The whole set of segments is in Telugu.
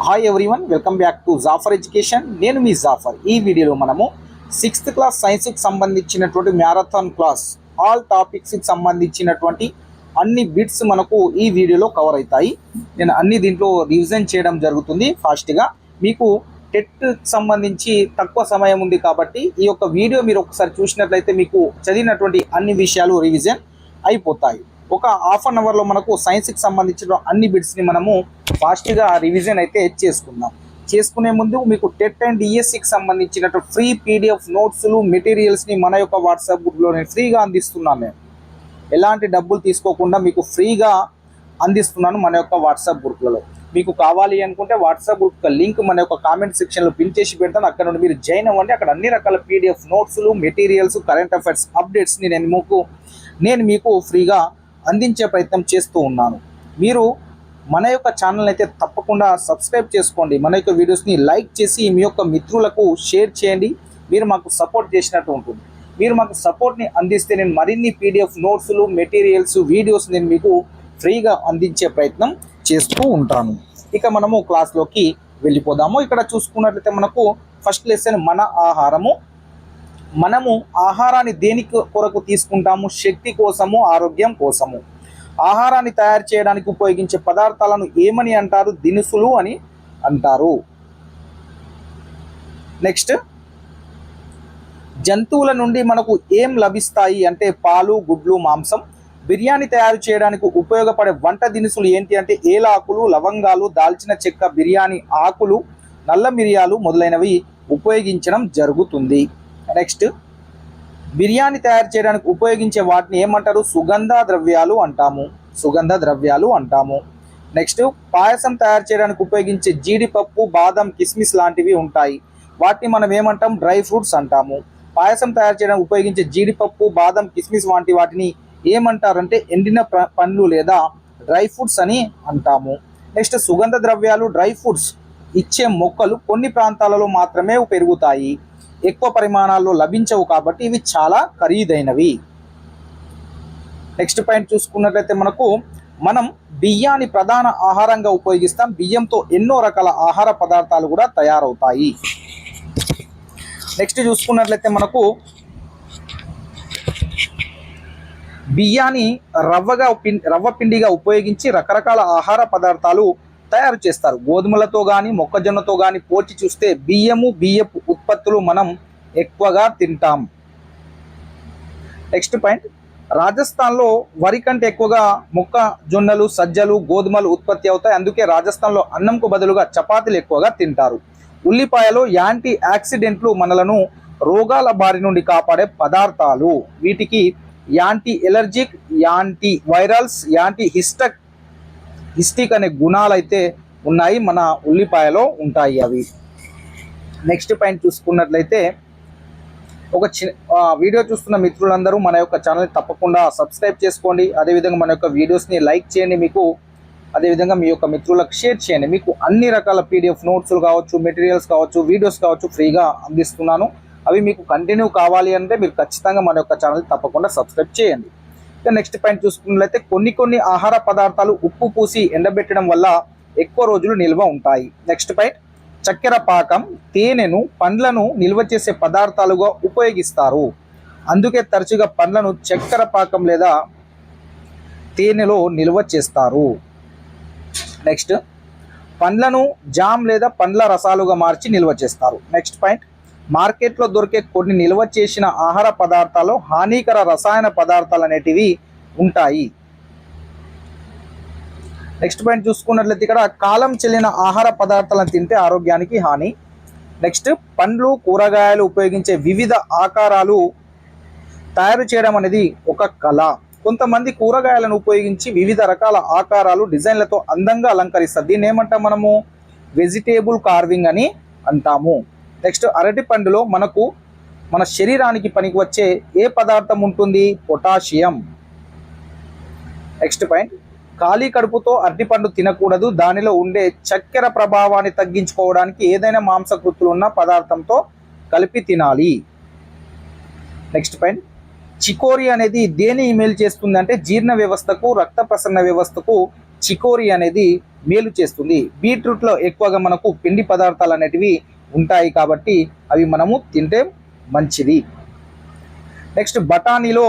Hi everyone, welcome back to Jafar education. నేను మీ జాఫర్. ఈ వీడియోలో మనము 6th క్లాస్ సైన్స్కి సంబంధించినటువంటి మ్యారథాన్ క్లాస్ ఆల్ టాపిక్స్కి సంబంధించినటువంటి అన్ని బిట్స్ మనకు ఈ వీడియోలో కవర్ అవుతాయి. నేను అన్ని దీంట్లో రివిజన్ చేయడం జరుగుతుంది ఫాస్ట్గా. మీకు టెట్కి సంబంధించి తక్కువ సమయం ఉంది కాబట్టి ఈ యొక్క వీడియో మీరు ఒకసారి చూసినట్లయితే మీకు చదివినటువంటి అన్ని విషయాలు రివిజన్ అయిపోతాయి. ఒక హాఫ్ అన్ అవర్లో మనకు సైన్స్కి సంబంధించిన అన్ని బిట్స్ని మనము ఫాస్ట్గా రివిజన్ అయితే చేసుకుందాం. చేసుకునే ముందు మీకు టెట్ అండ్ డిఎస్సికి సంబంధించినట్టు ఫ్రీ పీడిఎఫ్ నోట్స్లు మెటీరియల్స్ని మన యొక్క వాట్సాప్ గ్రూప్లో నేను ఫ్రీగా అందిస్తున్నాను. నేను ఎలాంటి డబ్బులు తీసుకోకుండా మీకు ఫ్రీగా అందిస్తున్నాను మన యొక్క వాట్సాప్ గ్రూప్లలో. మీకు కావాలి అనుకుంటే వాట్సాప్ గ్రూప్ లింక్ మన యొక్క కామెంట్ సెక్షన్లో పిన్ చేసి పెడతాను. అక్కడ నుండి మీరు జాయిన్ అవ్వండి. అక్కడ అన్ని రకాల పీడిఎఫ్ నోట్స్లు మెటీరియల్స్ కరెంట్ అఫైర్స్ అప్డేట్స్ని నేను మీకు ఫ్రీగా అందించే ప్రయత్నం చేస్తూ ఉన్నాను. మీరు మన యొక్క ఛానల్ అయితే తప్పకుండా సబ్స్క్రైబ్ చేసుకోండి. మన యొక్క వీడియోస్ని లైక్ చేసి మీ యొక్క మిత్రులకు షేర్ చేయండి. మీరు మాకు సపోర్ట్ చేసినట్టు ఉంటుంది. మీరు మాకు సపోర్ట్ని అందిస్తే నేను మరిన్ని పీడిఎఫ్ నోట్స్లు మెటీరియల్స్ వీడియోస్ నేను మీకు ఫ్రీగా అందించే ప్రయత్నం చేస్తూ ఉంటాను. ఇక మనము క్లాస్లోకి వెళ్ళిపోదాము. ఇక్కడ చూసుకున్నట్లయితే మనకు ఫస్ట్ లెసన్ మన ఆహారము. మనము ఆహారాన్ని దేనికి కొరకు తీసుకుంటాము? శక్తి కోసము, ఆరోగ్యం కోసము. ఆహారాన్ని తయారు చేయడానికి ఉపయోగించే పదార్థాలను ఏమని అంటారు? దినుసులు అని అంటారు. నెక్స్ట్, జంతువుల నుండి మనకు ఏం లభిస్తాయి అంటే పాలు, గుడ్లు, మాంసం. బిర్యానీ తయారు చేయడానికి ఉపయోగపడే వంట దినుసులు ఏంటి అంటే ఏలాకులు, లవంగాలు, దాల్చిన చెక్క, బిర్యానీ ఆకులు, నల్ల మిరియాలు మొదలైనవి ఉపయోగించడం జరుగుతుంది. నెక్స్ట్, బిర్యానీ తయారు చేయడానికి ఉపయోగించే వాటిని ఏమంటారు? సుగంధ ద్రవ్యాలు అంటాము. నెక్స్ట్, పాయసం తయారు చేయడానికి ఉపయోగించే జీడిపప్పు, బాదం, కిస్మిస్ లాంటివి ఉంటాయి. వాటిని మనం ఏమంటాం? డ్రై ఫ్రూట్స్ అంటాము. పాయసం తయారు చేయడానికి ఉపయోగించే జీడిపప్పు, బాదం, కిస్మిస్ వంటి వాటిని ఏమంటారంటే ఎండిన పండ్లు లేదా డ్రై ఫ్రూట్స్ అని అంటాము. నెక్స్ట్, సుగంధ ద్రవ్యాలు, డ్రై ఫ్రూట్స్ ఇచ్చే మొక్కలు కొన్ని ప్రాంతాలలో మాత్రమే పెరుగుతాయి, ఎక్కువ పరిమాణాల్లో లభించవు కాబట్టి ఇవి చాలా ఖరీదైనవి. నెక్స్ట్ పాయింట్ చూసుకున్నట్లయితే మనం బియ్యాన్ని ప్రధాన ఆహారంగా ఉపయోగిస్తాం. బియ్యంతో ఎన్నో రకాల ఆహార పదార్థాలు కూడా తయారవుతాయి. నెక్స్ట్ చూసుకున్నట్లయితే బియ్యాన్ని రవ్వ పిండిగా ఉపయోగించి రకరకాల ఆహార పదార్థాలు తయారు చేస్తారు. గోధుమలతో కానీ మొక్కజొన్నతో కానీ పోల్చి చూస్తే బియ్యపు ఉత్పత్తులు మనం ఎక్కువగా తింటాం. నెక్స్ట్ పాయింట్, రాజస్థాన్లో వరి కంటే ఎక్కువగా మొక్కజొన్నలు, సజ్జలు, గోధుమలు ఉత్పత్తి అవుతాయి. అందుకే రాజస్థాన్లో అన్నంకు బదులుగా చపాతీలు ఎక్కువగా తింటారు. ఉల్లిపాయలో యాంటీ ఆక్సిడెంట్లు మనలను రోగాల బారి నుండి కాపాడే పదార్థాలు. వీటికి anti allergic, anti virals, anti హిస్టిక్ అనే గుణాలు అయితే ఉన్నాయి. మన ఉల్లిపాయలో ఉంటాయి అవి. నెక్స్ట్ పాయింట్ చూసుకున్నట్లయితే ఒక వీడియో చూస్తున్న మిత్రులందరూ మన యొక్క ఛానల్ని తప్పకుండా సబ్స్క్రైబ్ చేసుకోండి. అదేవిధంగా మన యొక్క వీడియోస్ని లైక్ చేయండి. అదేవిధంగా మీ యొక్క మిత్రులకు షేర్ చేయండి. మీకు అన్ని రకాల పీడిఎఫ్ నోట్స్లు కావచ్చు, మెటీరియల్స్ కావచ్చు, వీడియోస్ కావచ్చు ఫ్రీగా అందిస్తున్నాను. అవి మీకు కంటిన్యూ కావాలి అంటే మీరు ఖచ్చితంగా మన యొక్క ఛానల్ తప్పకుండా సబ్స్క్రైబ్ చేయండి. ఇక నెక్స్ట్ పాయింట్ చూసుకున్నట్లయితే కొన్ని ఆహార పదార్థాలు ఉప్పు పూసి ఎండబెట్టడం వల్ల ఎక్కువ రోజులు నిల్వ ఉంటాయి. నెక్స్ట్ పాయింట్, చక్కెర పాకం, తేనెను పండ్లను నిల్వ చేసే పదార్థాలుగా ఉపయోగిస్తారు. అందుకే తరచుగా పండ్లను చక్కెర పాకం లేదా తేనెలో నిల్వ చేస్తారు. నెక్స్ట్, పండ్లను జామ్ లేదా పండ్ల రసాలుగా మార్చి నిల్వ చేస్తారు. నెక్స్ట్ పాయింట్, మార్కెట్లో దొరికే కొన్ని నిల్వ చేసిన ఆహార పదార్థాలు హానికర రసాయన పదార్థాలు అనేటివి ఉంటాయి. నెక్స్ట్ పాయింట్ చూసుకున్నట్లయితే ఇక్కడ కాలం చెల్లిన ఆహార పదార్థాలను తింటే ఆరోగ్యానికి హాని. నెక్స్ట్, పండ్లు, కూరగాయలు ఉపయోగించే వివిధ ఆకారాలు తయారు చేయడం అనేది ఒక కళ. కొంతమంది కూరగాయలను ఉపయోగించి వివిధ రకాల ఆకారాలు, డిజైన్లతో అందంగా అలంకరిస్తారు. దీన్ని ఏమంటాం? మనము వెజిటేబుల్ కార్వింగ్ అని అంటాము. నెక్స్ట్, అరటి పండులో మన శరీరానికి పనికి వచ్చే ఏ పదార్థం ఉంటుంది? పొటాషియం. నెక్స్ట్ పాయింట్, ఖాళీ కడుపుతో అరటిపండు తినకూడదు. దానిలో ఉండే చక్కెర ప్రభావాన్ని తగ్గించుకోవడానికి ఏదైనా మాంసకృతులు ఉన్న పదార్థంతో కలిపి తినాలి. నెక్స్ట్ పాయింట్, చికోరి అనేది దేని ఇమెయిల్ చేస్తుంది అంటే జీర్ణ వ్యవస్థకు, రక్త ప్రసరణ వ్యవస్థకు చికోరీ అనేది మేలు చేస్తుంది. బీట్రూట్లో ఎక్కువగా మనకు పిండి పదార్థాలు అనేటివి ఉంటాయి కాబట్టి అవి మనము తింటే మంచిది. నెక్స్ట్ బఠానీలో,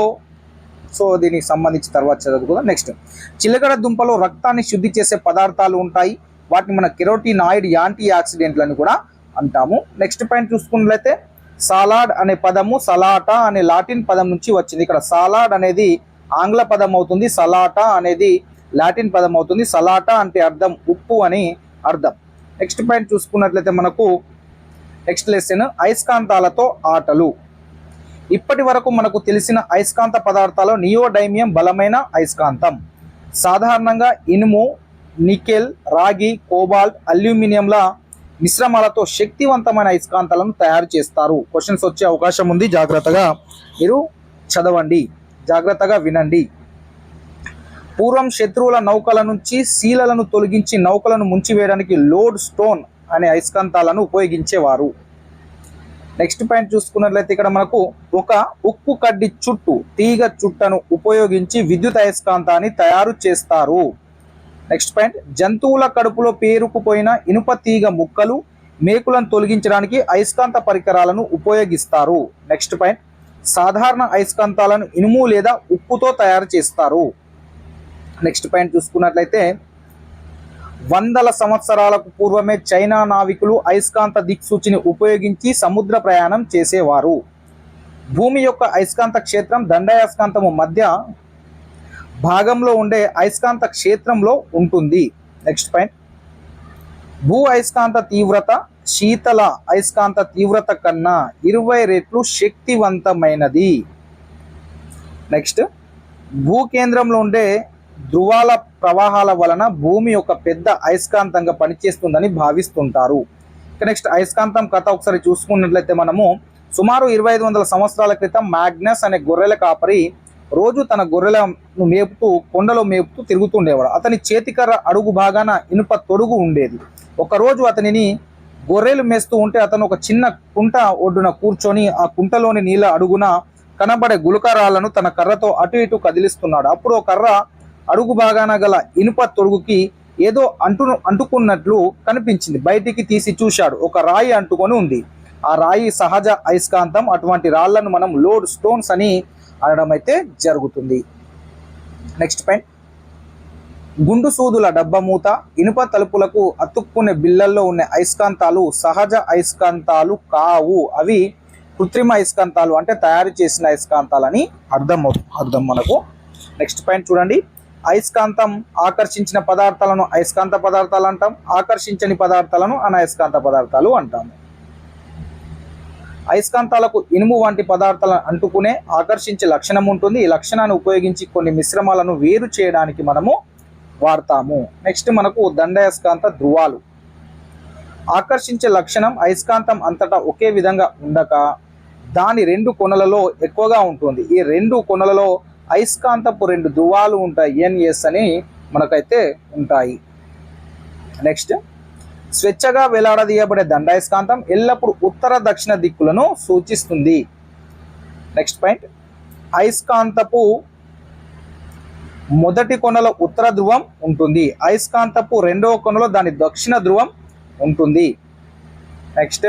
సో దీనికి సంబంధించి తర్వాత చదువుకుందాం. నెక్స్ట్ చిలకడ దుంపలో రక్తాన్ని శుద్ధి చేసే పదార్థాలు ఉంటాయి. వాటిని మన కెరోటినాయిడ్ యాంటీ ఆక్సిడెంట్లని కూడా అంటాము. నెక్స్ట్ పాయింట్ చూసుకున్నట్లయితే సాలాడ్ అనే పదము సలాటా అనే లాటిన్ పదం నుంచి వచ్చింది. ఇక్కడ సాలాడ్ అనేది ఆంగ్ల పదం అవుతుంది, సలాటా అనేది లాటిన్ పదం అవుతుంది. సలాటా అంటే అర్థం ఉప్పు అని అర్థం. నెక్స్ట్ పాయింట్ చూసుకున్నట్లయితే మనకు నెక్స్ట్ లెసన్ అయస్కాంతాలతో ఆటలు. ఇప్పటి వరకు మనకు తెలిసిన అయస్కాంత పదార్థాలు నియోడైమియం బలమైన అయస్కాంతం. సాధారణంగా ఇనుము, నికెల్, రాగి, కోబాల్ట్, అల్యూమినియంల మిశ్రమాలతో శక్తివంతమైన అయస్కాంతాలను తయారు చేస్తారు. క్వశ్చన్స్ వచ్చే అవకాశం ఉంది, జాగ్రత్తగా మీరు చదవండి, జాగ్రత్తగా వినండి. పూర్వం శత్రువుల నౌకల నుంచి శీలలను తొలగించి నౌకలను ముంచివేయడానికి లోడ్ స్టోన్ అనే అయస్కాంతాలను ఉపయోగించేవారు. నెక్స్ట్ పాయింట్ చూసుకున్నట్లయితే ఇక్కడ మనకు ఒక ఉక్కు కడ్డి చుట్టు తీగ చుట్టను ఉపయోగించి విద్యుత్ అయస్కాంతాన్ని తయారు చేస్తారు. నెక్స్ట్ పాయింట్ జంతువుల కడుపులో పేరుకుపోయిన ఇనుప తీగ ముక్కలు, మేకులను తొలగించడానికి అయస్కాంత పరికరాలను ఉపయోగిస్తారు. నెక్స్ట్ పాయింట్ సాధారణ అయస్కాంతాలను ఇనుము లేదా ఉప్పుతో తయారు చేస్తారు. నెక్స్ట్ పాయింట్ చూసుకున్నట్లయితే 100 సంవత్సరాలకు పూర్వమే చైనా నావికులు అయస్కాంత దిక్సూచిని ఉపయోగించి సముద్ర ప్రయాణం చేసేవారు. భూమి యొక్క అయస్కాంత క్షేత్రం దండాయస్కాంతము మధ్య భాగంలో ఉండే అయస్కాంత క్షేత్రంలో ఉంటుంది. నెక్స్ట్ పాయింట్ భూ అయస్కాంత తీవ్రత శీతల అయస్కాంత తీవ్రత కన్నా 20 రెట్లు శక్తివంతమైనది. నెక్స్ట్ భూకేంద్రంలో ఉండే ధ్రువాల ప్రవాహాల వలన భూమి యొక్క పెద్ద అయస్కాంతంగా పనిచేస్తుందని భావిస్తుంటారు. నెక్స్ట్ అయస్కాంతం కథ ఒకసారి చూసుకున్నట్లయితే మనము సుమారు 2500 సంవత్సరాల క్రితం మ్యాగ్నస్ అనే గొర్రెల కాపరి రోజు తన గొర్రెలను మేపుతూ కొండలో మేపుతూ తిరుగుతుండేవాడు. అతని చేతికర్ర అడుగు భాగాన ఇనుప తొడుగు ఉండేది. ఒకరోజు అతనిని గొర్రెలు మేస్తూ ఉంటే అతను ఒక చిన్న కుంట ఒడ్డున కూర్చొని ఆ కుంటలోని నీళ్ళ అడుగున కనబడే గులకరాలను తన కర్రతో అటు ఇటు కదిలిస్తున్నాడు. అప్పుడు ఒక కర్ర అడుగు భాగాన గల ఇనుప తొడుగుకి ఏదో అంటుకున్నట్లు కనిపించింది. బయటికి తీసి చూశాడు, ఒక రాయి అంటుకొని ఉంది. ఆ రాయి సహజ అయస్కాంతం. అటువంటి రాళ్లను మనం లోడ్ స్టోన్స్ అని అనడం అయితే జరుగుతుంది. నెక్స్ట్ పాయింట్ గుండు సూదుల డబ్బా మూత, ఇనుప తలుపులకు అతుక్కునే బిళ్ళల్లో ఉన్న అయస్కాంతాలు సహజ అయస్కాంతాలు కావు, అవి కృత్రిమ అయస్కాంతాలు, అంటే తయారు చేసిన అయస్కాంతాలని అర్థం మనకు. నెక్స్ట్ పాయింట్ చూడండి, అయస్కాంతం ఆకర్షించిన పదార్థాలను అయస్కాంత పదార్థాలు అంటాం, ఆకర్షించని పదార్థాలను అనయస్కాంత పదార్థాలు అంటాము. అయస్కాంతాలకు ఇనుము వంటి పదార్థాలను అంటుకునే ఆకర్షించే లక్షణం ఉంటుంది. ఈ లక్షణాన్ని ఉపయోగించి కొన్ని మిశ్రమాలను వేరు చేయడానికి మనము వాడతాము. నెక్స్ట్ మనకు దండాయస్కాంత ధ్రువాలు. ఆకర్షించే లక్షణం అయస్కాంతం అంతటా ఒకే విధంగా ఉండక దాని 2 కొనలలో ఎక్కువగా ఉంటుంది. ఈ 2 కొనలలో అయస్కాంతపు 2 ధ్రువాలు ఉంటాయి, ఎన్ఎస్ అని మనకైతే ఉంటాయి. నెక్స్ట్ స్వేచ్ఛగా వేలాడదీయబడే దండాయస్కాంతం ఎల్లప్పుడూ ఉత్తర దక్షిణ దిక్కులను సూచిస్తుంది. నెక్స్ట్ పాయింట్ అయస్కాంతపు మొదటి కొనలో ఉత్తర ధ్రువం ఉంటుంది, అయస్కాంతపు 2వ కొనలో దాని దక్షిణ ధ్రువం ఉంటుంది. నెక్స్ట్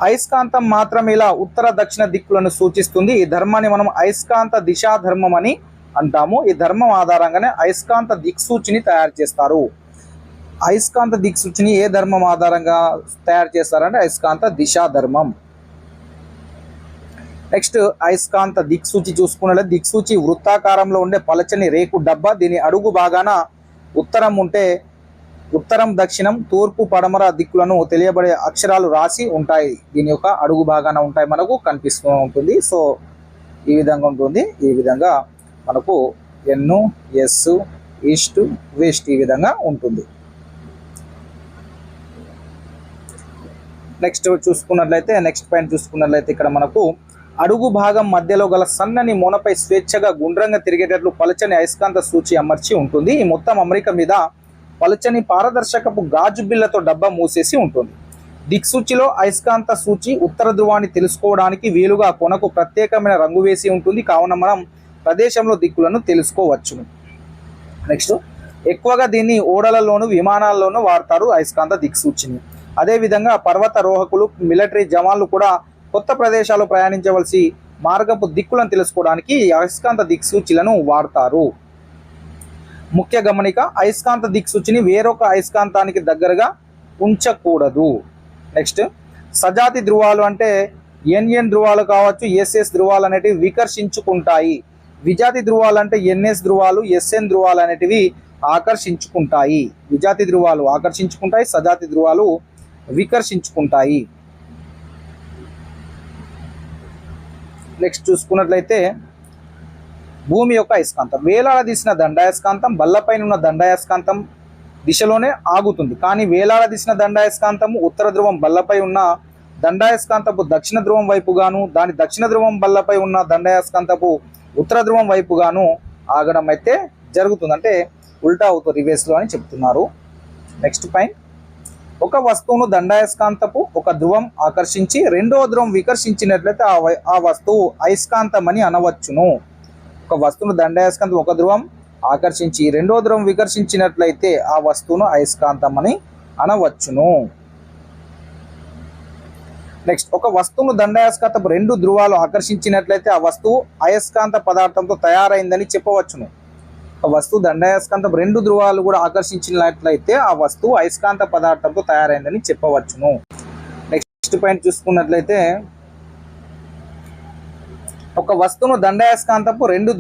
అయస్కాంతం మాత్రం ఇలా ఉత్తర దక్షిణ దిక్కులను సూచిస్తుంది. ఈ ధర్మాన్ని మనం అయస్కాంత దిశా ధర్మం అని అంటాము. ఈ ధర్మం ఆధారంగానే అయస్కాంత దిక్సూచిని తయారు చేస్తారు. అయస్కాంత దిక్సూచిని ఏ ధర్మం ఆధారంగా తయారు చేస్తారంటే అయస్కాంత దిశా ధర్మం. నెక్స్ట్ అయస్కాంత దిక్సూచి చూసుకున్నట్లయితే దిక్సూచి వృత్తాకారంలో ఉండే పలచని రేకు డబ్బా. దీని అడుగు భాగాన ఉత్తరం ఉంటే ఉత్తరం, దక్షిణం, తూర్పు, పడమర దిక్కులను తెలియబడే అక్షరాలు రాసి ఉంటాయి. దీని యొక్క అడుగు భాగాన ఉంటాయి, మనకు కనిపిస్తూ ఉంటుంది. సో ఈ విధంగా ఉంటుంది. ఈ విధంగా మనకు ఎన్, ఎస్, ఈస్ట్, వెస్ట్ ఈ విధంగా ఉంటుంది. నెక్స్ట్ చూసుకున్నట్లయితే నెక్స్ట్ పాయింట్ చూసుకున్నట్లయితే ఇక్కడ మనకు అడుగు భాగం మధ్యలో గల సన్నని మొనపై స్వేచ్ఛగా గుండ్రంగా తిరిగేటట్లు పలచని అయస్కాంత సూచి అమర్చి ఉంటుంది. ఈ మొత్తం అమరిక మీద పలచని పారదర్శకపు గాజు బిళ్ళతో డబ్బా మూసేసి ఉంటుంది. దిక్సూచిలో అయస్కాంత సూచి ఉత్తర ధ్రువాన్ని తెలుసుకోవడానికి వీలుగా కొనకు ప్రత్యేకమైన రంగు వేసి ఉంటుంది. కావున మనం ప్రదేశంలో దిక్కులను తెలుసుకోవచ్చును. నెక్స్ట్ ఎక్కువగా దీన్ని ఓడలలోను విమానాల్లోనూ వాడతారు అయస్కాంత దిక్సూచిని. అదేవిధంగా పర్వతారోహకులు, మిలిటరీ జవాన్లు కూడా కొత్త ప్రదేశాలు ప్రయాణించవలసి మార్గపు దిక్కులను తెలుసుకోవడానికి అయస్కాంత దిక్సూచిలను వాడతారు. ముఖ్య గమనిక, అయస్కాంత దిక్సూచిని వేరొక అయస్కాంతానికి దగ్గరగా ఉంచకూడదు. నెక్స్ట్, సజాతి ధ్రువాలు అంటే ఎన్ఎన్ ధ్రువాలు కావచ్చు, ఎస్ఎస్ ధ్రువాలు అనేటివి వికర్షించుకుంటాయి. విజాతి ధ్రువాలు అంటే ఎన్ఎస్ ధ్రువాలు, ఎస్ఎన్ ధ్రువాలు అనేటివి ఆకర్షించుకుంటాయి. విజాతి ధ్రువాలు ఆకర్షించుకుంటాయి, సజాతి ధ్రువాలు వికర్షించుకుంటాయి. నెక్స్ట్ చూసుకున్నట్లయితే భూమి యొక్క అయస్కాంతం. వేలాడదీసిన దండాయస్కాంతం బల్లపైన ఉన్న దండాయస్కాంతం దిశలోనే ఆగుతుంది. కానీ వేలాడదీసిన దండాయస్కాంతము ఉత్తర ధ్రువం బల్లపై ఉన్న దండాయస్కాంతపు దక్షిణ ధ్రువం వైపుగాను, దాని దక్షిణ ధ్రువం బల్లపై ఉన్న దండాయస్కాంతపు ఉత్తర ధ్రువం వైపుగాను ఆగడం అయితే జరుగుతుంది. అంటే ఉల్టా అవుతుంది, రివేస్లో అని చెప్తున్నారు. నెక్స్ట్ పాయింట్, ఒక వస్తువును దండాయస్కాంతపు ఒక ధ్రువం ఆకర్షించి రెండవ ధ్రువం వికర్షించినట్లయితే ఆ వస్తువు అయస్కాంతం అని అనవచ్చును. ఒక వస్తువును దండాయస్కాంతం ఒక ధ్రువం ఆకర్షించి రెండవ ధ్రువం వికర్షించినట్లయితే ఆ వస్తువును అయస్కాంతం అని అనవచ్చును. నెక్స్ట్, ఒక వస్తువును దండాయస్కాంతపు రెండు ధ్రువాలు ఆకర్షించినట్లయితే ఆ వస్తువు అయస్కాంత పదార్థంతో తయారైందని చెప్పవచ్చును. ఒక వస్తువు దండాయస్కాంతం రెండు ధ్రువాలు కూడా ఆకర్షించినట్లయితే ఆ వస్తువు అయస్కాంత పదార్థంతో తయారైందని చెప్పవచ్చును. నెక్స్ట్ పాయింట్ చూసుకున్నట్లయితే, ఒక వస్తువును దండాయస్కాంతపు రెండు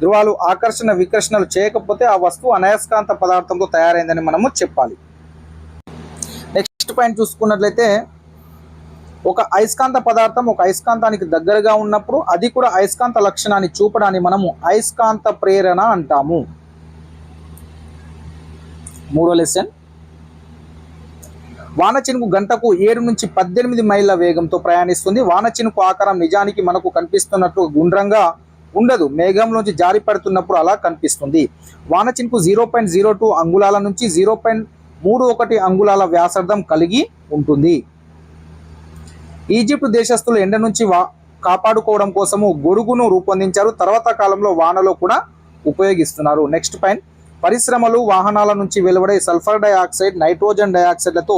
ధ్రువాలు ఆకర్షణ వికర్షణలు చేయకపోతే ఆ వస్తువు అనయస్కాంత పదార్థంతో తయారైందని మనము చెప్పాలి. నెక్స్ట్ పాయింట్ చూసుకున్నట్లయితే, ఒక అయస్కాంత పదార్థం ఒక అయస్కాంతానికి దగ్గరగా ఉన్నప్పుడు అది కూడా అయస్కాంత లక్షణాన్ని చూపడాన్ని మనము అయస్కాంత ప్రేరణ అంటాము. మూడో లెసన్, వానచినుకు గంటకు 7 నుంచి 18 మైళ్ళ వేగంతో ప్రయాణిస్తుంది. వానచినుకు ఆకారం నిజానికి మనకు కనిపిస్తున్నట్లు గుండ్రంగా ఉండదు, మేఘంలోంచి జారి పడుతున్నప్పుడు అలా కనిపిస్తుంది. వానచినుకు 0.02 అంగుళాల నుంచి 0.31 అంగుళాల వ్యాసార్థం కలిగి ఉంటుంది. ఈజిప్ట్ దేశస్తులు ఎండ నుంచి కాపాడుకోవడం కోసము గొడుగును రూపొందించారు. తర్వాత కాలంలో వానలో కూడా ఉపయోగిస్తున్నారు. నెక్స్ట్ పాయింట్, పరిశ్రమలు, వాహనాల నుంచి వెలువడే సల్ఫర్ డైఆక్సైడ్, నైట్రోజన్ డైఆక్సైడ్లతో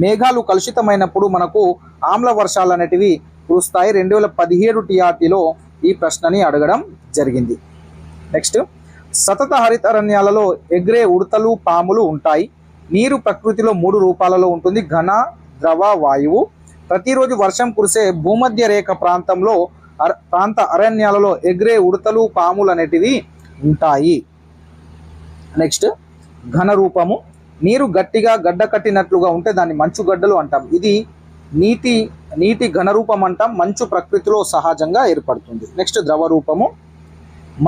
మేఘాలు కలుషితమైనప్పుడు మనకు ఆమ్ల వర్షాలు అనేటివి కురుస్తాయి. 2017 టీఆర్టీలో ఈ ప్రశ్నని అడగడం జరిగింది. నెక్స్ట్, సతత హరితారణ్యాలలో ఎగిరే ఉడతలు, పాములు ఉంటాయి. నీరు ప్రకృతిలో 3 రూపాలలో ఉంటుంది: ఘన, ద్రవ, వాయువు. ప్రతిరోజు వర్షం కురిసే భూమధ్య రేఖ ప్రాంత అరణ్యాలలో ఎగిరే ఉడతలు, పాములు అనేటివి ఉంటాయి. నెక్స్ట్, ఘన రూపము. నీరు గట్టిగా గడ్డ కట్టినట్లుగా ఉంటే దాన్ని మంచుగడ్డలు అంటాం. ఇది నీటి ఘన రూపం అంటాం. మంచు ప్రకృతిలో సహజంగా ఏర్పడుతుంది. నెక్స్ట్, ద్రవ రూపము.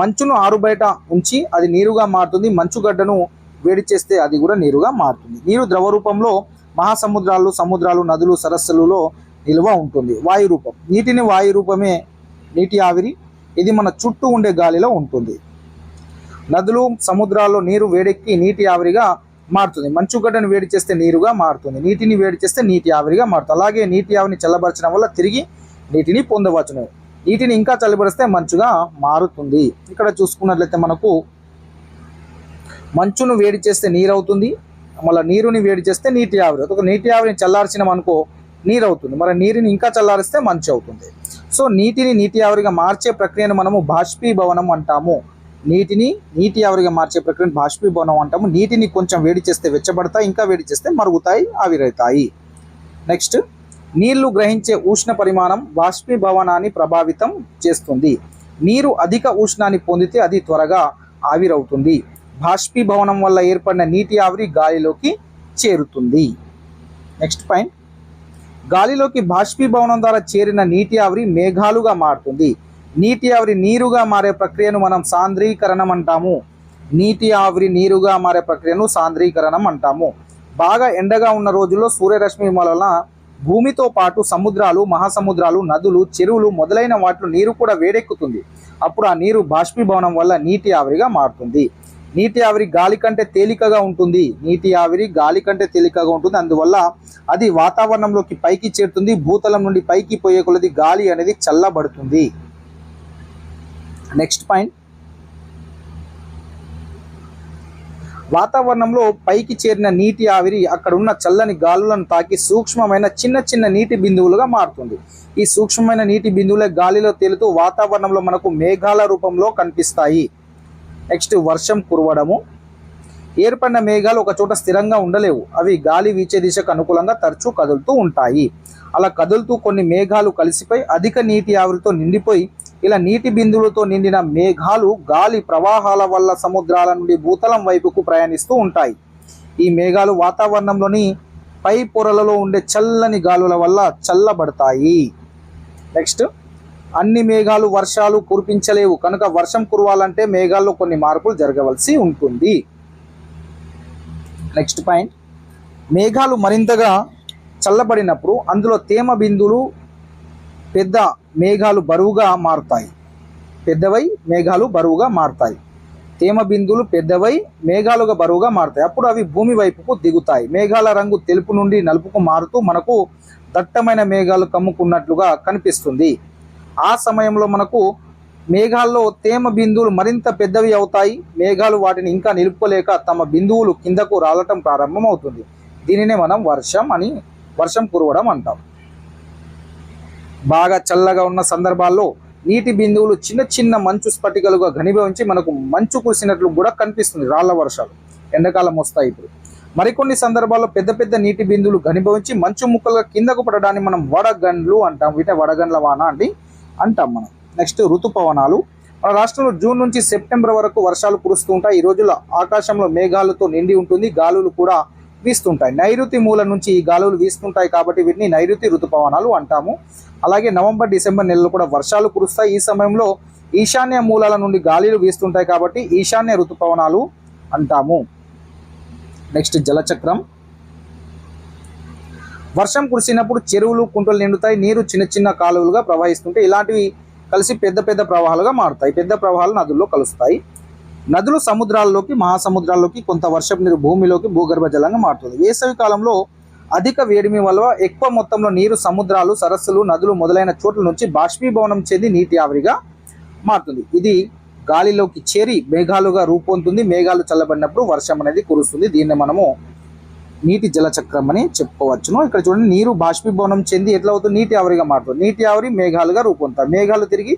మంచును ఆరుబయట ఉంచి అది నీరుగా మారుతుంది. మంచుగడ్డను వేడి చేస్తే అది కూడా నీరుగా మారుతుంది. నీరు ద్రవ రూపంలో మహాసముద్రాలు, సముద్రాలు, నదులు, సరస్సులలో నిల్వ ఉంటుంది. వాయు రూపం. నీటిని వాయు రూపమే నీటి ఆవిరి. ఇది మన చుట్టూ ఉండే గాలిలో ఉంటుంది. నదులు, సముద్రాల్లో నీరు వేడెక్కి నీటి ఆవిరిగా మారుతుంది. మంచుగడ్డను వేడి చేస్తే నీరుగా మారుతుంది. నీటిని వేడి చేస్తే నీటి ఆవిరిగా మారుతుంది. అలాగే నీటి ఆవిరిని చల్లబరచడం వల్ల తిరిగి నీటిని పొందవచ్చును. నీటిని ఇంకా చల్లబరిస్తే మంచుగా మారుతుంది. ఇక్కడ చూసుకున్నట్లయితే మనకు మంచును వేడి చేస్తే నీరు అవుతుంది, మళ్ళీ నీరుని వేడి చేస్తే నీటి ఆవిరి. ఒక నీటి ఆవిరిని చల్లార్చినాం అనుకో నీరు అవుతుంది, మరి నీరుని ఇంకా చల్లారిస్తే మంచు అవుతుంది. సో నీటిని నీటి ఆవిరిగా మార్చే ప్రక్రియను మనము బాష్పీభవనం అంటాము. నీటి ఆవిరిగా మార్చే ప్రక్రియను బాష్పీభవనం అంటాము. నీటిని కొంచెం వేడి చేస్తే వెచ్చబడతాయి, ఇంకా వేడి చేస్తే మరుగుతాయి, ఆవిరవుతాయి. నెక్స్ట్, నీళ్లు గ్రహించే ఉష్ణ పరిమాణం బాష్పీభవనాన్ని ప్రభావితం చేస్తుంది. నీరు అధిక ఉష్ణాన్ని పొందితే అది త్వరగా ఆవిరవుతుంది. బాష్పీభవనం వల్ల ఏర్పడిన నీటి ఆవిరి గాలిలోకి చేరుతుంది. నెక్స్ట్ పాయింట్, గాలిలోకి బాష్పీభవనం ద్వారా చేరిన నీటి ఆవిరి మేఘాలుగా మారుతుంది. నీటి ఆవిరి నీరుగా మారే ప్రక్రియను మనం సాంద్రీకరణం అంటాము. నీటి ఆవిరి నీరుగా మారే ప్రక్రియను సాంద్రీకరణం అంటాము. బాగా ఎండగా ఉన్న రోజుల్లో సూర్యరశ్మి వలన భూమితో పాటు సముద్రాలు, మహాసముద్రాలు, నదులు, చెరువులు మొదలైన వాటిలో నీరు కూడా వేడెక్కుతుంది. అప్పుడు ఆ నీరు బాష్పీభవనం వల్ల నీటి ఆవిరిగా మారుతుంది. నీటి ఆవిరి గాలి కంటే తేలికగా ఉంటుంది. అందువల్ల అది వాతావరణంలోకి పైకి చేరుతుంది. భూతలం నుండి పైకి పోయే కొలది గాలి అనేది చల్లబడుతుంది. నెక్స్ట్ పాయింట్, వాతావరణంలో పైకి చేరిన నీటి ఆవిరి అక్కడ ఉన్న చల్లని గాలులను తాకి సూక్ష్మమైన చిన్న చిన్న నీటి బిందువులుగా మారుతుంది. ఈ సూక్ష్మమైన నీటి బిందువులే గాలిలో తేలుతూ వాతావరణంలో మనకు మేఘాల రూపంలో కనిపిస్తాయి. నెక్స్ట్ వర్షం కురవడము. ఏర్పడిన మేఘాలు ఒక చోట స్థిరంగా ఉండలేవు. అవి గాలి వీచే దిశకు అనుకూలంగా తరచూ కదులుతూ ఉంటాయి. అలా కదులుతూ కొన్ని మేఘాలు కలిసిపోయి అధిక నీటి ఆవిరితో నిండిపోయి ఇలా నీటి బిందువులతో నిండిన మేఘాలు గాలి ప్రవాహాల వల్ల సముద్రాల నుండి భూతలం వైపుకు ప్రయాణిస్తూ ఉంటాయి. ఈ మేఘాలు వాతావరణంలోని పై పొరలలో ఉండే చల్లని గాలుల వల్ల చల్లబడతాయి. నెక్స్ట్, అన్ని మేఘాలు వర్షాలు కురిపించలేవు కనుక వర్షం కురవాలంటే మేఘాల్లో కొన్ని మార్పులు జరగవలసి ఉంటుంది. నెక్స్ట్ పాయింట్, మేఘాలు మరింతగా చల్లబడినప్పుడు అందులో తేమ బిందువులు పెద్ద మేఘాలు బరువుగా మారుతాయి. పెద్దవై మేఘాలు బరువుగా మారుతాయి. తేమ బిందువులు పెద్దవై మేఘాలుగా బరువుగా మారుతాయి. అప్పుడు అవి భూమి వైపుకు దిగుతాయి. మేఘాల రంగు తెలుపు నుండి నలుపుకు మారుతూ మనకు దట్టమైన మేఘాలు కమ్ముకున్నట్లుగా కనిపిస్తుంది. ఆ సమయంలో మనకు మేఘాల్లో తేమ బిందువులు మరింత పెద్దవి అవుతాయి. మేఘాలు వాటిని ఇంకా నిలుపుకోలేక తమ బిందువులు కిందకు రాలటం ప్రారంభమవుతుంది. దీనినే మనం వర్షం కురవడం అంటాం. బాగా చల్లగా ఉన్న సందర్భాల్లో నీటి బిందువులు చిన్న చిన్న మంచు స్ఫటికలుగా ఘనీభవించి మనకు మంచు కురిసినట్లు కూడా కనిపిస్తుంది. రాళ్ల వర్షాలు ఎండాకాలం వస్తాయి. ఇప్పుడు మరికొన్ని సందర్భాల్లో పెద్ద పెద్ద నీటి బిందువులు ఘనీభవించి మంచు ముక్కలుగా కిందకు పడడాన్ని మనం వడగండ్లు అంటాం. వీటిని వడగండ్ల వాన అంటాం మనం. నెక్స్ట్, ఋతుపవనాలు. మన రాష్ట్రంలో జూన్ నుంచి సెప్టెంబర్ వరకు వర్షాలు కురుస్తూ ఉంటాయి. ఈ రోజుల్లో ఆకాశంలో మేఘాలతో నిండి ఉంటుంది. గాలులు కూడా వీస్తుంటాయి. నైరుతి మూల నుంచి ఈ గాలులు వీస్తుంటాయి కాబట్టి వీటిని నైరుతి ఋతుపవనాలు అంటాము. అలాగే నవంబర్ డిసెంబర్ నెలలు కూడా వర్షాలు కురుస్తాయి. ఈ సమయంలో ఈశాన్య మూలాల నుండి గాలులు వీస్తుంటాయి కాబట్టి ఈశాన్య ఋతుపవనాలు అంటాము. నెక్స్ట్, జలచక్రం. వర్షం కురిసినప్పుడు చెరువులు కుంటలు నిండుతాయి. నీరు చిన్న చిన్న కాలువలుగా ప్రవహిస్తుంటే ఇలాంటివి కలిసి పెద్ద పెద్ద ప్రవాహాలుగా మారుతాయి. పెద్ద ప్రవాహాలు నదుల్లో కలుస్తాయి. నదులు సముద్రాల్లోకి మహాసముద్రాల్లోకి కొంత వర్షపు నీరు భూమిలోకి భూగర్భ జలంగా మారుతుంది. వేసవి కాలంలో అధిక వేడిమి వల్ల ఎక్కువ మొత్తంలో నీరు సముద్రాలు, సరస్సులు, నదులు మొదలైన చోట్ల నుంచి బాష్పీభవనం చెంది నీటి ఆవిరిగా మారుతుంది. ఇది గాలిలోకి చేరి మేఘాలుగా రూపొందుతుంది. మేఘాలు చల్లబడినప్పుడు వర్షం అనేది కురుస్తుంది. దీన్ని మనము నీటి జలచక్రం అని చెప్పుకోవచ్చును. ఇక్కడ చూడండి, నీరు బాష్పీభవనం చెంది ఎట్లా అవుతుంది, నీటి ఆవిరిగా మారుతుంది. నీటి ఆవిరి మేఘాలుగా రూపొందుతాయి. మేఘాలు తిరిగి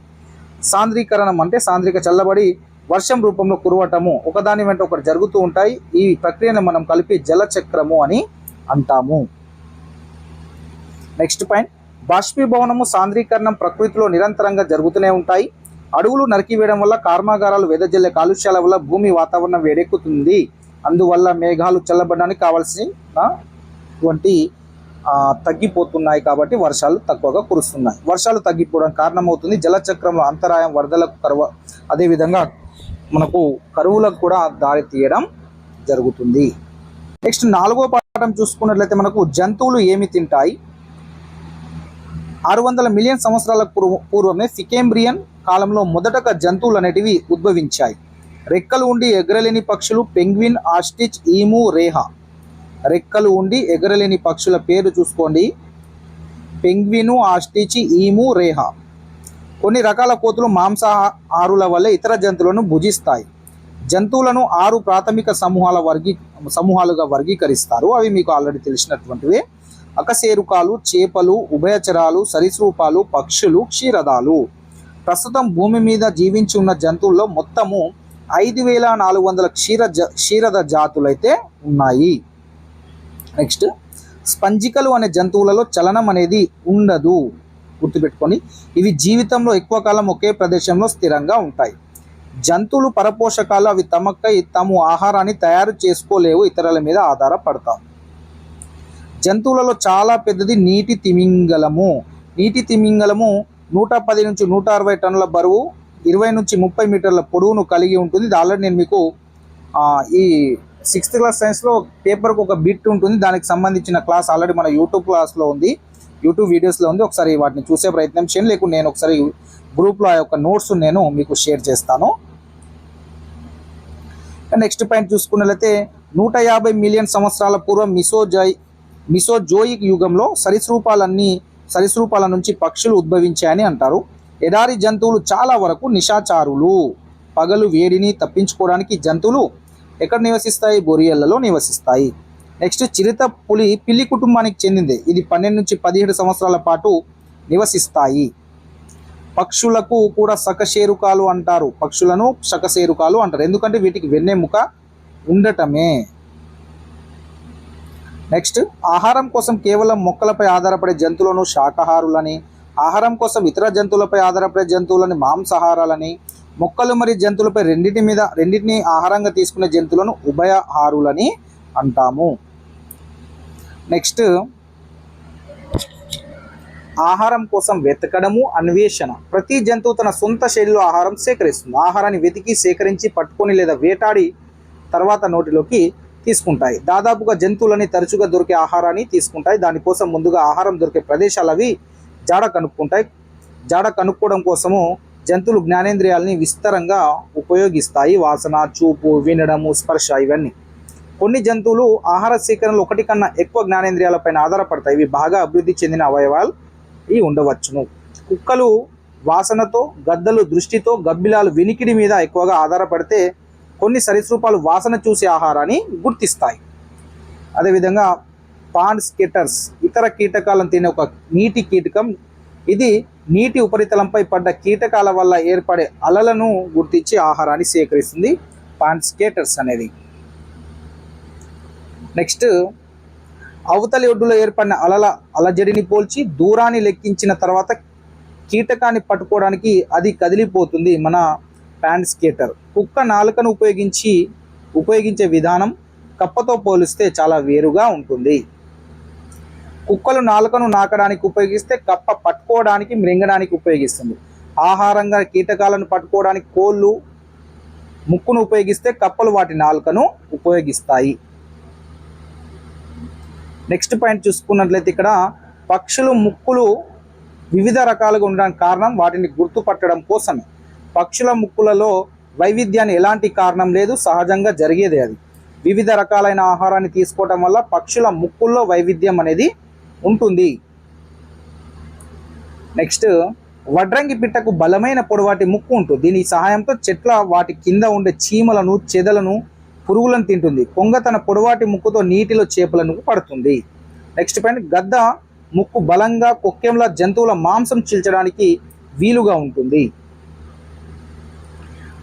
సాంద్రీకరణం అంటే సాంద్రిక చల్లబడి వర్షం రూపంలో కురవటము ఒకదాని వెంట ఒకటి జరుగుతూ ఉంటాయి. ఈ ప్రక్రియను మనం కలిపి జలచక్రము అని అంటాము. నెక్స్ట్ పాయింట్, బాష్పీభవనము సాంద్రీకరణం ప్రకృతిలో నిరంతరంగా జరుగుతూనే ఉంటాయి. అడవులు నరికివేయడం వల్ల కర్మాగారాలు వెదజల్లే కాలుష్యాల వల్ల భూమి వాతావరణం వేడెక్కుతుంది. అందువల్ల మేఘాలు చల్లబడడానికి కావాల్సినటువంటి తగ్గిపోతున్నాయి కాబట్టి వర్షాలు తక్కువగా కురుస్తున్నాయి. వర్షాలు తగ్గిపోవడానికి కారణమవుతుంది జలచక్రంలో అంతరాయం, వరదలకు, కరువు, అదేవిధంగా మనకు కరువులకు కూడా దారి తీయడం జరుగుతుంది. నెక్స్ట్, 4వ పాఠం చూసుకున్నట్లయితే మనకు జంతువులు ఏమి తింటాయి. 600 మిలియన్ సంవత్సరాలకు పూర్వమే ఫికేంబ్రియన్ కాలంలో మొదటగా జంతువులు అనేటివి ఉద్భవించాయి. రెక్కలు ఉండి ఎగరలేని పక్షులు పెంగ్విన్, ఆస్ట్రిచ్, ఈము, రేహా. రెక్కలు ఉండి ఎగరలేని పక్షుల పేరు చూసుకోండి. పెంగ్విను, ఆస్ట్రిచ్, ఈము, రేహా. కొన్ని రకాల కోతులు మాంసాహారుల వల్లే ఇతర జంతువులను భుజిస్తాయి. జంతువులను 6 ప్రాథమిక సమూహాలుగా వర్గీకరిస్తారు. అవి మీకు ఆల్రెడీ తెలిసినటువంటివే. అకశేరుకాలు, చేపలు, ఉభయచరాలు, సరీసృపాలు, పక్షులు, క్షీరదాలు. ప్రస్తుతం భూమి మీద జీవించి ఉన్న జంతువుల్లో మొత్తము 5400 క్షీరద జాతులైతే ఉన్నాయి. నెక్స్ట్, స్పంజికలు అనే జంతువులలో చలనం అనేది ఉండదు, గుర్తుపెట్టుకొని. ఇవి జీవితంలో ఎక్కువ కాలం ఒకే ప్రదేశంలో స్థిరంగా ఉంటాయి. జంతువులు పరపోషకాలు. అవి తమకై తాము ఆహారాన్ని తయారు చేసుకోలేవు, ఇతరుల మీద ఆధారపడతాం. జంతువులలో చాలా పెద్దది నీటి తిమింగలము. నీటి తిమింగలము 110 నుంచి 160 టన్నుల బరువు, 20 నుంచి 30 మీటర్ల పొడవును కలిగి ఉంటుంది. ఇది ఆల్రెడీ నేను మీకు ఈ 6th క్లాస్ సైన్స్లో పేపర్కి ఒక బిట్ ఉంటుంది, దానికి సంబంధించిన క్లాస్ ఆల్రెడీ మన యూట్యూబ్ క్లాస్లో ఉంది, యూట్యూబ్ వీడియోస్లో ఉంది. ఒకసారి వాటిని చూసే ప్రయత్నం చేయండి. లేకుంటే నేను ఒకసారి గ్రూప్లో ఆ యొక్క నోట్స్ నేను మీకు షేర్ చేస్తాను. నెక్స్ట్ పాయింట్ చూసుకున్నట్లయితే 150 మిలియన్ సంవత్సరాల పూర్వం మిసోజోయిక్ యుగంలో సరీసృపాల నుంచి పక్షులు ఉద్భవించాయని అంటారు. ఎడారి జంతువులు చాలా వరకు నిశాచారులు. పగలు వేడిని తప్పించుకోవడానికి జంతువులు ఎక్కడ నివసిస్తాయి? బొరియళ్లలో నివసిస్తాయి. నెక్స్ట్ చిరుత పులి పిల్లి కుటుంబానికి చెందింది. ఇది 12 నుంచి 17 సంవత్సరాల పాటు నివసిస్తాయి. పక్షులకు కూడా సకశేరుకాలు అంటారు. పక్షులను సకశేరుకాలు అంటారు, ఎందుకంటే వీటికి వెన్నెముక ఉండటమే. నెక్స్ట్ ఆహారం కోసం కేవలం మొక్కలపై ఆధారపడే జంతువులను శాకాహారులని, ఆహారం కోసం ఇతర జంతువులపై ఆధారపడే జంతువులని మాంసాహారాలని, మొక్కలు మరియు జంతువులపై రెండింటిని ఆహారంగా తీసుకునే జంతువులను ఉభయహారులని అంటాము. నెక్స్ట్ ఆహారం కోసం వెతకడము, అన్వేషణ. ప్రతి జంతువు తన సొంత శైలిలో ఆహారం సేకరిస్తుంది. ఆహారాన్ని వెతికి, సేకరించి, పట్టుకొని లేదా వేటాడి తర్వాత నోటిలోకి తీసుకుంటాయి. దాదాపుగా జంతువులని తరచుగా దొరికే ఆహారాన్ని తీసుకుంటాయి. దానికోసం ముందుగా ఆహారం దొరికే ప్రదేశాలు అవి జాడ కనుక్కుంటాయి. జాడ కనుక్కోవడం కోసము జంతువులు జ్ఞానేంద్రియాలని విస్తారంగా ఉపయోగిస్తాయి. వాసన, చూపు, వినడము, స్పర్శ ఇవన్నీ. కొన్ని జంతువులు ఆహార సేకరణలో ఒకటి కన్నా ఎక్కువ జ్ఞానేంద్రియాలపైన ఆధారపడతాయి. ఇవి బాగా అభివృద్ధి చెందిన అవయవాలు ఇవి ఉండవచ్చును. కుక్కలు వాసనతో, గద్దలు దృష్టితో, గబ్బిలాలు వినికిడి మీద ఎక్కువగా ఆధారపడితే కొన్ని సరీసృపాలు వాసన చూసి ఆహారాన్ని గుర్తిస్తాయి. అదేవిధంగా పాండ్ స్కేటర్స్ ఇతర కీటకాలను తినే ఒక నీటి కీటకం. ఇది నీటి ఉపరితలంపై పడ్డ కీటకాల వల్ల ఏర్పడే అలలను గుర్తించి ఆహారాన్ని సేకరిస్తుంది, పాండ్ స్కేటర్స్ అనేది. నెక్స్ట్ అవతలి ఒడ్డులో ఏర్పడిన అలజడిని పోల్చి దూరాన్ని లెక్కించిన తర్వాత కీటకాన్ని పట్టుకోవడానికి అది కదిలిపోతుంది మన పాండ్ స్కేటర్. కుక్క నాలుకను ఉపయోగించే విధానం కప్పతో పోలిస్తే చాలా వేరుగా ఉంటుంది. కుక్కలు నాలుకను నాకడానికి ఉపయోగిస్తే కప్ప పట్టుకోవడానికి, మృంగడానికి ఉపయోగిస్తుంది. ఆహారంగా కీటకాలను పట్టుకోవడానికి కోళ్ళు ముక్కును ఉపయోగిస్తే కప్పలు వాటి నాలుకను ఉపయోగిస్తాయి. నెక్స్ట్ పాయింట్ చూసుకున్నట్లయితే ఇక్కడ పక్షులు ముక్కులు వివిధ రకాలుగా ఉండడానికి కారణం వాటిని గుర్తుపట్టడం కోసమే. పక్షుల ముక్కులలో వైవిధ్యాన్ని ఎలాంటి కారణం లేదు, సహజంగా జరిగేదే అది. వివిధ రకాలైన ఆహారాన్ని తీసుకోవడం వల్ల పక్షుల ముక్కుల్లో వైవిధ్యం అనేది ఉంటుంది. నెక్స్ట్ వడ్రంగి పిట్టకు బలమైన పొడవాటి ముక్కు ఉంటుంది. దీని సహాయంతో చెట్ల వాటి కింద ఉండే చీమలను, చెదలను, పురుగులను తింటుంది. కొంగ తన పొడవాటి ముక్కుతో నీటిలో చేపలను పడుతుంది. నెక్స్ట్ పాయింట్ గద్ద ముక్కు బలంగా కొక్కెంలా జంతువుల మాంసం చీల్చడానికి వీలుగా ఉంటుంది.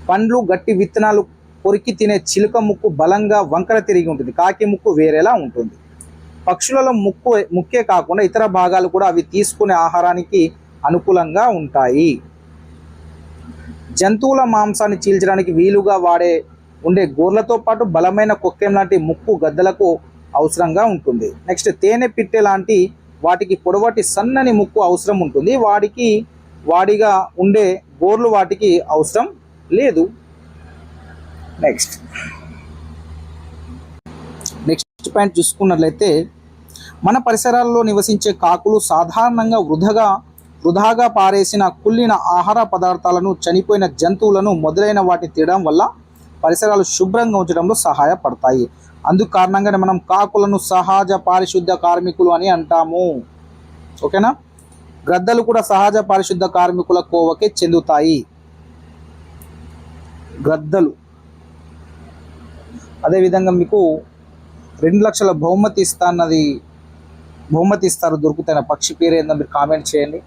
పండ్లు, గట్టి విత్తనాలు కొరికి తినే చిలుక ముక్కు బలంగా వంకర తిరిగి ఉంటుంది. కాకి ముక్కు వేరేలా ఉంటుంది. పక్షులలో ముక్కే కాకుండా ఇతర భాగాలు కూడా అవి తీసుకునే ఆహారానికి అనుకూలంగా ఉంటాయి. జంతువుల మాంసాన్ని చీల్చడానికి వీలుగా ఉండే గోర్లతో పాటు బలమైన కొక్కెం లాంటి ముక్కు గద్దలకు అవసరంగా ఉంటుంది. నెక్స్ట్ తేనె పిట్టె లాంటి వాటికి పొడవాటి సన్నని ముక్కు అవసరం ఉంటుంది. వాడిగా ఉండే గోర్లు వాటికి అవసరం లేదు. నెక్స్ట్ పాయింట్ చూసుకున్నట్లయితే మన పరిసరాల్లో నివసించే కాకులు సాధారణంగా వృధాగా పారేసిన కుళ్ళిన ఆహార పదార్థాలను, చనిపోయిన జంతువులను మొదలైన వాటిని తినడం వల్ల పరిసరాలు శుభ్రంగా ఉంచడంలో సహాయపడతాయి. అందుకు కారణంగానే మనం కాకులను సహజ పారిశుద్ధ కార్మికులు అని అంటాము. ఓకేనా? గద్దలు కూడా సహజ పారిశుద్ధ కార్మికుల కోవకే చెందుతాయి. గద్దలు అదేవిధంగా మీకు 2 లక్షల బహుమతి ఇస్తారు, దొరుకుతున్న పక్షి పేరు ఏందో మీరు కామెంట్ చేయండి.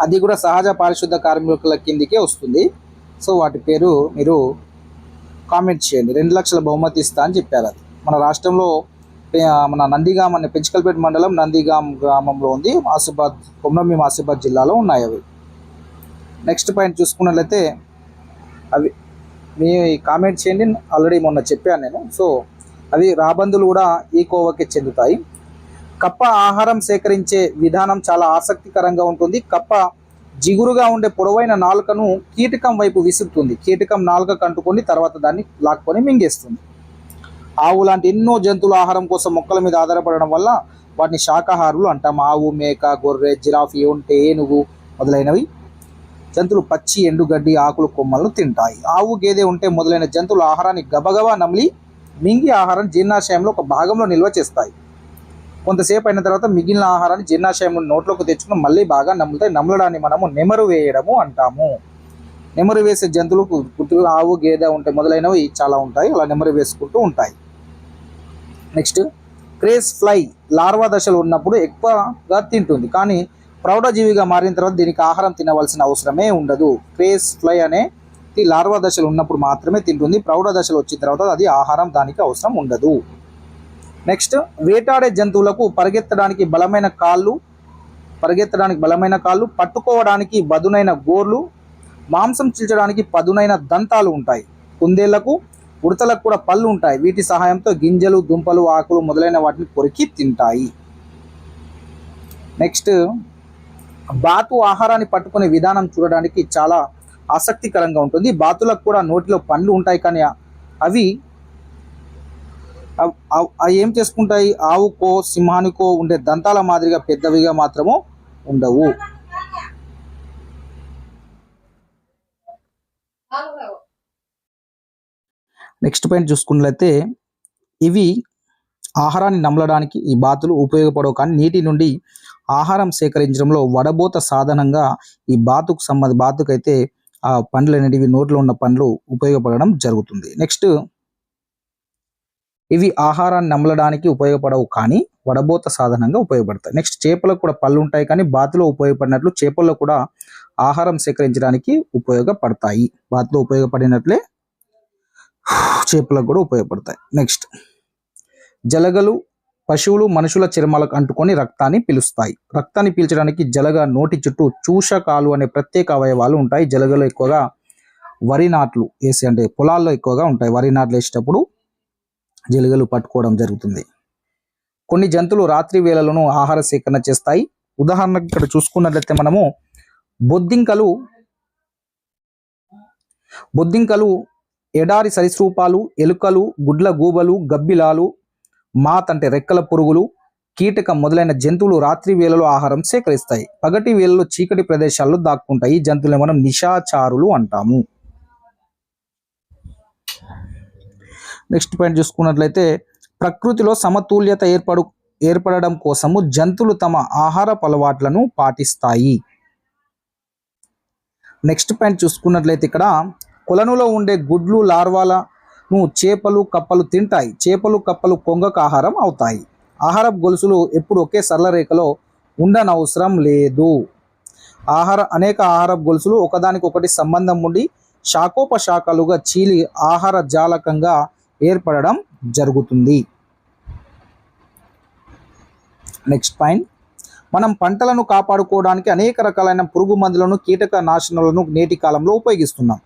అది కూడా సహజ పారిశుద్ధ కార్మికుల కిందికే వస్తుంది. సో వాటి పేరు మీరు కామెంట్ చేయండి. 2 లక్షల బహుమతి ఇస్తా అని చెప్పారు. అది మన రాష్ట్రంలో మన నందిగాం అనే పెంచికల్పేట మండలం నందిగాం గ్రామంలో ఉంది. కొమరంభీం ఆసిఫాబాద్ జిల్లాలో ఉన్నాయి అవి. నెక్స్ట్ పాయింట్ చూసుకున్నట్లయితే అవి మీ కామెంట్ చేయండి. ఆల్రెడీ మొన్న చెప్పాను నేను. సో అవి రాబందులు కూడా ఈ కోవకే చెందుతాయి. కప్ప ఆహారం సేకరించే విధానం చాలా ఆసక్తికరంగా ఉంటుంది. కప్ప జిగురుగా ఉండే పొడవైన నాలుకను కీటకం వైపు విసురుతుంది. కీటకం నాలుక కంటుకొని తర్వాత దాన్ని లాక్కొని మింగేస్తుంది. ఆవు లాంటి ఎన్నో జంతువుల ఆహారం కోసం మొక్కల మీద ఆధారపడడం వల్ల వాటిని శాకాహారులు అంటాం. ఆవు, మేక, గొర్రె, జిరాఫీ, ఒంటె, ఏనుగు మొదలైనవి జంతువులు పచ్చి, ఎండుగడ్డి, ఆకులు, కొమ్మలను తింటాయి. ఆవు, గేదె, ఒంటె మొదలైన జంతువుల ఆహారాన్ని గబగబా నమిలి మింగి ఆహారం జీర్ణాశయంలో ఒక భాగంలో నిల్వ చేస్తాయి. కొంతసేపు అయిన తర్వాత మిగిలిన ఆహారాన్ని జీర్ణాశయంలో నోట్లోకి తెచ్చుకుని మళ్ళీ బాగా నమ్ముతాయి. నమ్మలడాన్ని మనము నెమరు వేయడము అంటాము. నెమరు వేసే జంతువులు పుట్టుకు ఆవు గేదె ఉంటాయి, మొదలైనవి చాలా ఉంటాయి, అలా నెమరు వేసుకుంటూ ఉంటాయి. నెక్స్ట్ క్రేజ్ ఫ్లై లార్వా దశలో ఉన్నప్పుడు ఎక్కువగా తింటుంది, కానీ ప్రౌఢజీవిగా మారిన తర్వాత దీనికి ఆహారం తినవలసిన అవసరమే ఉండదు. క్రేజ్ ఫ్లై అనేది లార్వా దశలో ఉన్నప్పుడు మాత్రమే తింటుంది, ప్రౌఢ దశలో వచ్చిన తర్వాత అది ఆహారం దానికి అవసరం ఉండదు. నెక్స్ట్ వేటాడే జంతువులకు పరిగెత్తడానికి బలమైన కాళ్ళు, పట్టుకోవడానికి బదునైన గోర్లు, మాంసం చీల్చడానికి పదునైన దంతాలు ఉంటాయి. కుందేళ్లకు, ఉడతలకు కూడా పళ్ళు ఉంటాయి. వీటి సహాయంతో గింజలు, దుంపలు, ఆకులు మొదలైన వాటిని కొరికి తింటాయి. నెక్స్ట్ బాతు ఆహారాన్ని పట్టుకునే విధానం చూడడానికి చాలా ఆసక్తికరంగా ఉంటుంది. బాతులకు కూడా నోటిలో పండ్లు ఉంటాయి, కానీ అవి ఏం చేసుకుంటాయి, ఆవుకో సింహానికో ఉండే దంతాల మాదిరిగా పెద్దవిగా మాత్రము ఉండవు. నెక్స్ట్ పాయింట్ చూసుకున్నట్లయితే ఇవి ఆహారాన్ని నమలడానికి ఈ బాతులు ఉపయోగపడవు, కానీ నీటి నుండి ఆహారం సేకరించడంలో వడబోత సాధనంగా ఈ బాతుకైతే ఆ పండ్లు అనేటివి నోట్లో ఉన్న పండ్లు ఉపయోగపడడం జరుగుతుంది. నెక్స్ట్ ఇవి ఆహారాన్ని నమలడానికి ఉపయోగపడవు, కానీ వడబోత సాధనంగా ఉపయోగపడతాయి. నెక్స్ట్ చేపలకు కూడా పళ్ళు ఉంటాయి, కానీ బాతులో ఉపయోగపడినట్లు చేపల్లో కూడా ఆహారం సేకరించడానికి ఉపయోగపడతాయి. బాతులో ఉపయోగపడినట్లే చేపలకు కూడా ఉపయోగపడతాయి. నెక్స్ట్ జలగలు పశువులు మనుషుల చర్మాలకు అంటుకొని రక్తాన్ని పీలుస్తాయి. రక్తాన్ని పీల్చడానికి జలగ నోటి చుట్టూ చూషకాలు అనే ప్రత్యేక అవయవాలు ఉంటాయి. జలగలు ఎక్కువగా వరి నాట్లు వేసి అంటే పొలాల్లో ఎక్కువగా ఉంటాయి. వరి నాట్లు వేసేటప్పుడు జలగలు పట్టుకోవడం జరుగుతుంది. కొన్ని జంతువులు రాత్రి వేళలను ఆహార సేకరణ చేస్తాయి. ఉదాహరణకు ఇక్కడ చూసుకున్నట్లయితే మనము బొద్దింకలు, ఎడారి సరీసృపాలు, ఎలుకలు, గుడ్ల గూబలు, గబ్బిలాలు, మాత్ అంటే రెక్కల పురుగులు, కీటకం మొదలైన జంతువులు రాత్రి వేళలో ఆహారం సేకరిస్తాయి. పగటి వేళలో చీకటి ప్రదేశాల్లో దాక్కుంటాయి. ఈ జంతువులను మనం నిశాచారులు అంటాము. నెక్స్ట్ పాయింట్ చూసుకున్నట్లయితే ప్రకృతిలో సమతుల్యత ఏర్పడడం కోసము జంతువులు తమ ఆహారపు అలవాట్లను పాటిస్తాయి. నెక్స్ట్ పాయింట్ చూసుకున్నట్లయితే ఇక్కడ కొలనులో ఉండే గుడ్లు లార్వాలను చేపలు, కప్పలు తింటాయి. చేపలు, కప్పలు కొంగకు ఆహారం అవుతాయి. ఆహారపు గొలుసులు ఎప్పుడు ఒకే సరళ రేఖలో ఉండనవసరం లేదు. అనేక ఆహారపు గొలుసులు ఒకదానికొకటి సంబంధం ఉండి శాఖోపశాఖలుగా చీలి ఆహార జాలకంగా ఏర్పడడం జరుగుతుంది. నెక్స్ట్ పాయింట్, మనం పంటలను కాపాడుకోవడానికి అనేక రకాలైన పురుగు మందులను, కీటక నాశనాలను నేటి కాలంలో ఉపయోగిస్తున్నాం.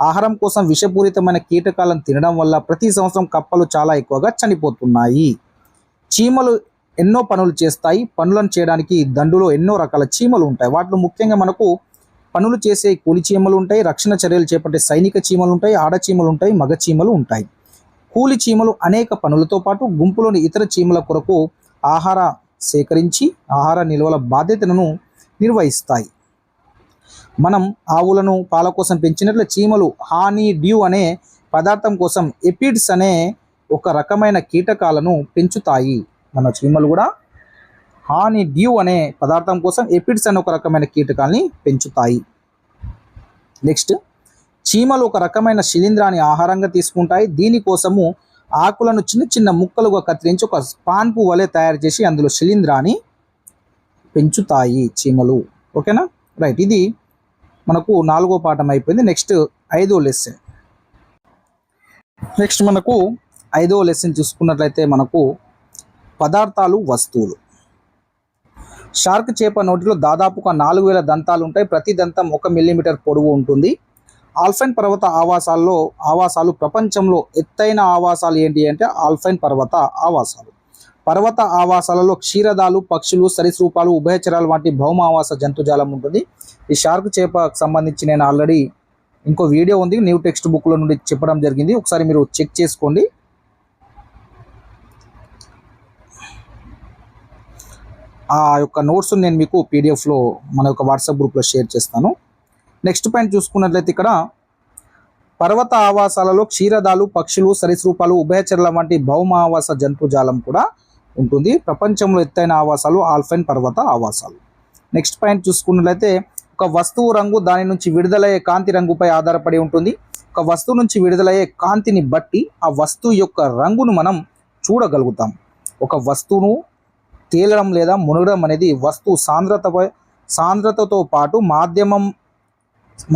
ఆహారం కోసం విషపూరితమైన కీటకాలను తినడం వల్ల ప్రతి సంవత్సరం కప్పలు చాలా ఎక్కువగా చనిపోతున్నాయి. చీమలు ఎన్నో పనులు చేస్తాయి. పనులను చేయడానికి దండులో ఎన్నో రకాల చీమలు ఉంటాయి. వాటిలో ముఖ్యంగా మనకు పనులు చేసే కూలి చీమలు ఉంటాయి, రక్షణ చర్యలు చేపట్టే సైనిక చీమలు ఉంటాయి, ఆడ చీమలు ఉంటాయి, మగ చీమలు ఉంటాయి. కూలి చీమలు అనేక పనులతో పాటు గుంపులోని ఇతర చీమల కొరకు ఆహార సేకరించి ఆహార నిల్వల బాధ్యతను నిర్వహిస్తాయి. మనం ఆవులను పాల కోసం పెంచినట్లు చీమలు హానీ డ్యూ అనే పదార్థం కోసం ఎపిడ్స్ అనే ఒక రకమైన కీటకాలను పెంచుతాయి. మన చీమలు కూడా హానీ డ్యూ అనే పదార్థం కోసం ఎపిడ్స్ అనే ఒక రకమైన కీటకాలని పెంచుతాయి. నెక్స్ట్ చీమలు ఒక రకమైన శిలీంధ్రాన్ని ఆహారంగా తీసుకుంటాయి. దీనికోసము ఆకులను చిన్న చిన్న ముక్కలుగా కత్తిరించి ఒక పాన్పు వలె తయారు చేసి అందులో శిలీంధ్రాన్ని పెంచుతాయి చీమలు. ఓకేనా, రైట్. ఇది మనకు 4వ పాఠం అయిపోయింది. నెక్స్ట్ 5వ లెసన్. నెక్స్ట్ మనకు 5వ లెసన్ చూసుకున్నట్లయితే మనకు పదార్థాలు, వస్తువులు. షార్క్ చేప నోటిలో దాదాపుగా 4000 దంతాలు ఉంటాయి. ప్రతి దంతం 1 మిల్లీమీటర్ పొడవు ఉంటుంది. ఆల్పైన్ పర్వత ఆవాసాలు ప్రపంచంలో ఎత్తైన ఆవాసాలు ఏంటి అంటే ఆల్పైన్ పర్వత ఆవాసాలు. పర్వత ఆవాసాలలో క్షీరదాలు, పక్షులు, సరీసృపాలు, ఉభయచరాలు వంటి భౌమ ఆవాస జంతుజాలం ఉంటుంది. ఈ షార్క్ చేపకు సంబంధించి నేను ఆల్రెడీ ఇంకో వీడియో ఉంది, న్యూ టెక్స్ట్ బుక్లో నుండి చెప్పడం జరిగింది. ఒకసారి మీరు చెక్ చేసుకోండి. ఆ యొక్క నోట్స్ నేను మీకు పీడిఎఫ్లో మన యొక్క వాట్సాప్ గ్రూప్లో షేర్ చేస్తాను. నెక్స్ట్ పాయింట్ చూసుకున్నట్లయితే ఇక్కడ పర్వత ఆవాసాలలో క్షీరదాలు, పక్షులు, సరీసృపాలు, ఉభయచరుల వంటి భౌమ ఆవాస జంతుజాలం కూడా ఉంటుంది. ప్రపంచంలో ఎత్తైన ఆవాసాలు ఆల్పైన్ పర్వత ఆవాసాలు. నెక్స్ట్ పాయింట్ చూసుకున్నట్లయితే ఒక వస్తువు రంగు దాని నుంచి విడుదలయ్యే కాంతి రంగుపై ఆధారపడి ఉంటుంది. ఒక వస్తువు నుంచి విడుదలయ్యే కాంతిని బట్టి ఆ వస్తువు యొక్క రంగును మనం చూడగలుగుతాం. ఒక వస్తువును తేలడం లేదా మునగడం అనేది వస్తువు సాంద్రతతో పాటు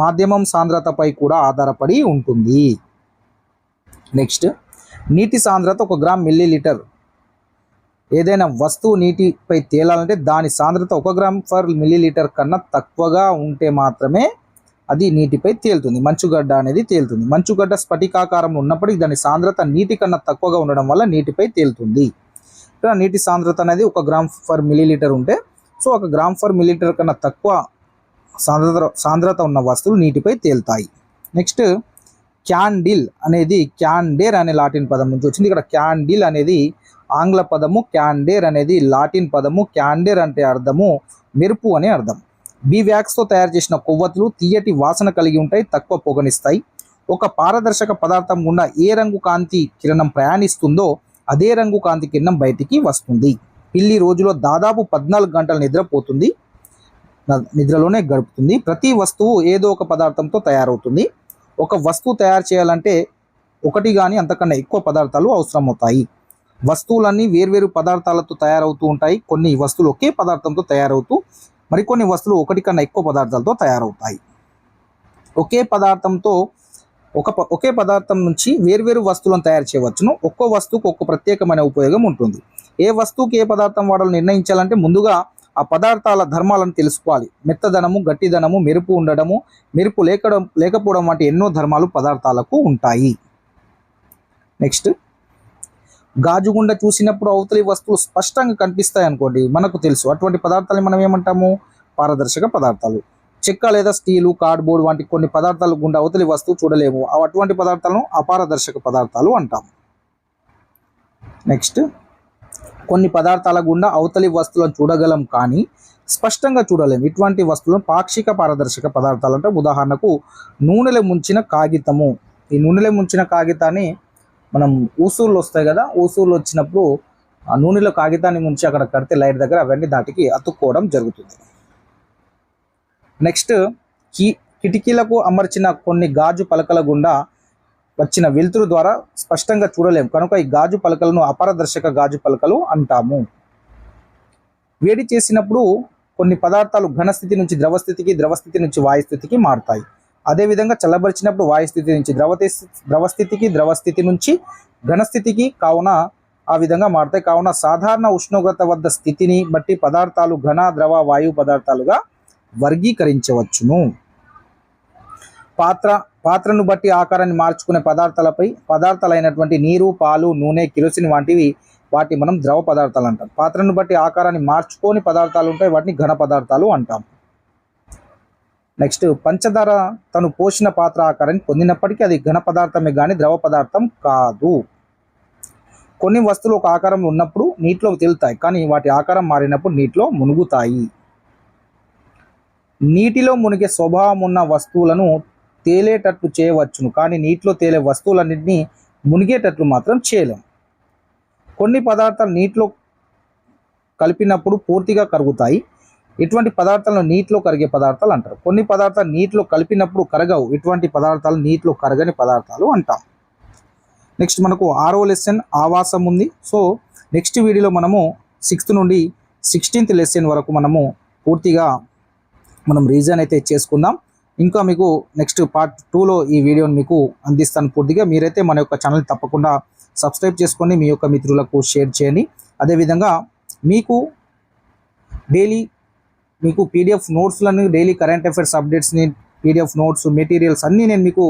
మాధ్యమం సాంద్రతపై కూడా ఆధారపడి ఉంటుంది. నెక్స్ట్, నీటి సాంద్రత 1 గ్రామ్ మిల్లీలీటర్. ఏదైనా వస్తువు నీటిపై తేలాలంటే దాని సాంద్రత 1 గ్రామ్ పర్ మిల్లీలీటర్ కన్నా తక్కువగా ఉంటే మాత్రమే అది నీటిపై తేలుతుంది. మంచుగడ్డ అనేది తేలుతుంది. మంచుగడ్డ స్ఫటికాకారంలో ఉన్నప్పటికీ దాని సాంద్రత నీటి కన్నా తక్కువగా ఉండడం వల్ల నీటిపై తేలుతుంది. ఇక్కడ నీటి సాంద్రత అనేది 1 గ్రామ్ పర్ మిల్లీలీటర్ ఉంటే, సో 1 గ్రామ్ పర్ మిల్లీలీటర్ కన్నా తక్కువ సాంద్రత ఉన్న వస్తువులు నీటిపై తేలుతాయి. నెక్స్ట్, క్యాండిల్ అనేది క్యాండేర్ అనే లాటిన్ పదం నుంచి వచ్చింది. ఇక్కడ క్యాండిల్ అనేది ఆంగ్ల పదము, క్యాండేర్ అనేది లాటిన్ పదము. క్యాండేర్ అంటే అర్థము మెరుపు అనే అర్థం. బీవాక్స్తో తయారు చేసిన కొవ్వొత్తులు తీయటి వాసన కలిగి ఉంటాయి, తక్కువ పొగనిస్తాయి. ఒక పారదర్శక పదార్థం గుండా ఏ రంగు కాంతి కిరణం ప్రయాణిస్తుందో అదే రంగు కాంతి కిరణం బయటికి వస్తుంది. పిల్లి రోజులో దాదాపు 14 గంటలు నిద్రలోనే గడుపుతుంది. ప్రతి వస్తువు ఏదో ఒక పదార్థంతో తయారవుతుంది. ఒక వస్తువు తయారు చేయాలంటే ఒకటి కానీ అంతకన్నా ఎక్కువ పదార్థాలు అవసరమవుతాయి. వస్తువులన్నీ వేర్వేరు పదార్థాలతో తయారవుతూ ఉంటాయి. కొన్ని వస్తువులు ఒకే పదార్థంతో తయారవుతూ మరికొన్ని వస్తువులు ఒకటి కన్నా ఎక్కువ పదార్థాలతో తయారవుతాయి. ఒకే పదార్థం నుంచి వేర్వేరు వస్తువులను తయారు చేయవచ్చును. ఒక్కో వస్తువుకు ఒక్క ప్రత్యేకమైన ఉపయోగం ఉంటుంది. ఏ వస్తువుకి ఏ పదార్థం వాడాలో నిర్ణయించాలంటే ముందుగా ఆ పదార్థాల ధర్మాలను తెలుసుకోవాలి. మెత్తదనము, గట్టిదనము, మెరుపు ఉండడము, మెరుపు లేకపోవడం వంటి ఎన్నో ధర్మాలు పదార్థాలకు ఉంటాయి. నెక్స్ట్, గాజుగుండ చూసినప్పుడు అవతలి వస్తువులు స్పష్టంగా కనిపిస్తాయి అనుకోండి, మనకు తెలుసు. అటువంటి పదార్థాలను మనం ఏమంటాము? పారదర్శక పదార్థాలు. చెక్క లేదా స్టీలు, కార్డ్బోర్డ్ వంటి కొన్ని పదార్థాలు గుండా అవతలి వస్తువు చూడలేము. అటువంటి పదార్థాలను అపారదర్శక పదార్థాలు అంటాము. నెక్స్ట్, కొన్ని పదార్థాల గుండా అవతలి వస్తువులను చూడగలం కానీ స్పష్టంగా చూడలేము. ఇటువంటి వస్తువులను పాక్షిక పారదర్శక పదార్థాలు అంటే, ఉదాహరణకు నూనెలో ముంచిన కాగితము. ఈ నూనెలో ముంచిన కాగితాన్ని మనం ఊసూర్లు వస్తాయి కదా, ఊసూర్లు వచ్చినప్పుడు ఆ నూనెలో కాగితాన్ని ముంచి అక్కడ కడితే లైట్ దగ్గర అవన్నీ దాటికి అతుక్కోవడం జరుగుతుంది. నెక్స్ట్, కిటికీలకు అమర్చిన కొన్ని గాజు పలకల గుండా వచ్చిన వెలుతురు ద్వారా స్పష్టంగా చూడలేము కనుక ఈ గాజు పలకలను అపారదర్శక గాజు పలకలు అంటాము. వేడి చేసినప్పుడు కొన్ని పదార్థాలు ఘనస్థితి నుంచి ద్రవస్థితికి, ద్రవస్థితి నుంచి వాయుస్థితికి మారుతాయి. అదేవిధంగా చల్లబరిచినప్పుడు వాయుస్థితి నుంచి ద్రవస్థితికి, ద్రవస్థితి నుంచి ఘనస్థితికి కావున ఆ విధంగా మారుతాయి. కావున సాధారణ ఉష్ణోగ్రత వద్ద స్థితిని బట్టి పదార్థాలు ఘన, ద్రవ, వాయు పదార్థాలుగా వర్గీకరించవచ్చును. పాత్రను బట్టి ఆకారాన్ని మార్చుకునే పదార్థాలైనటువంటి నీరు, పాలు, నూనె, కిరోసిన్ వంటివి వాటి మనం ద్రవ పదార్థాలు అంటాం. పాత్రను బట్టి ఆకారాన్ని మార్చుకొని పదార్థాలు ఉంటాయి, వాటిని ఘన పదార్థాలు అంటాం. నెక్స్ట్, పంచదార తను పోసిన పాత్ర ఆకారాన్ని పొందినప్పటికీ అది ఘన పదార్థమే కానీ ద్రవ పదార్థం కాదు. కొన్ని వస్తువులు ఒక ఆకారంలో ఉన్నప్పుడు నీటిలో తేలుతాయి, కానీ వాటి ఆకారం మారినప్పుడు నీటిలో మునుగుతాయి. నీటిలో మునిగే స్వభావం ఉన్న వస్తువులను తేలేటట్లు చేయవచ్చును, కానీ నీటిలో తేలే వస్తువులన్నింటినీ మునిగేటట్లు మాత్రం చేయలేం. కొన్ని పదార్థాలు నీటిలో కలిపినప్పుడు పూర్తిగా కరుగుతాయి. ఇటువంటి పదార్థాలను నీటిలో కరిగే పదార్థాలు అంటారు. కొన్ని పదార్థాలు నీటిలో కలిపినప్పుడు కరగవు. ఇటువంటి పదార్థాలు నీటిలో కరగని పదార్థాలు అంటాం. నెక్స్ట్, మనకు 6వ లెసన్ ఆవాసం ఉంది. సో నెక్స్ట్ వీడియోలో మనము 6th నుండి 16th లెసన్ వరకు మనము పూర్తిగా రీజన్ అయితే చేసుకుందాం. ఇంకా మీకు నెక్స్ట్ పార్ట్ 2లో ఈ వీడియోని మీకు అందిస్తాను పూర్తిగా. మీరైతే మన యొక్క ఛానల్ తప్పకుండా సబ్స్క్రైబ్ చేసుకోండి, మీ యొక్క మిత్రులకు షేర్ చేయండి. అదేవిధంగా మీకు డైలీ పీడిఎఫ్ నోట్స్లను, డైలీ కరెంట్ అఫైర్స్ అప్డేట్స్ని, పీడిఎఫ్ నోట్స్, మెటీరియల్స్ అన్నీ నేను మీకు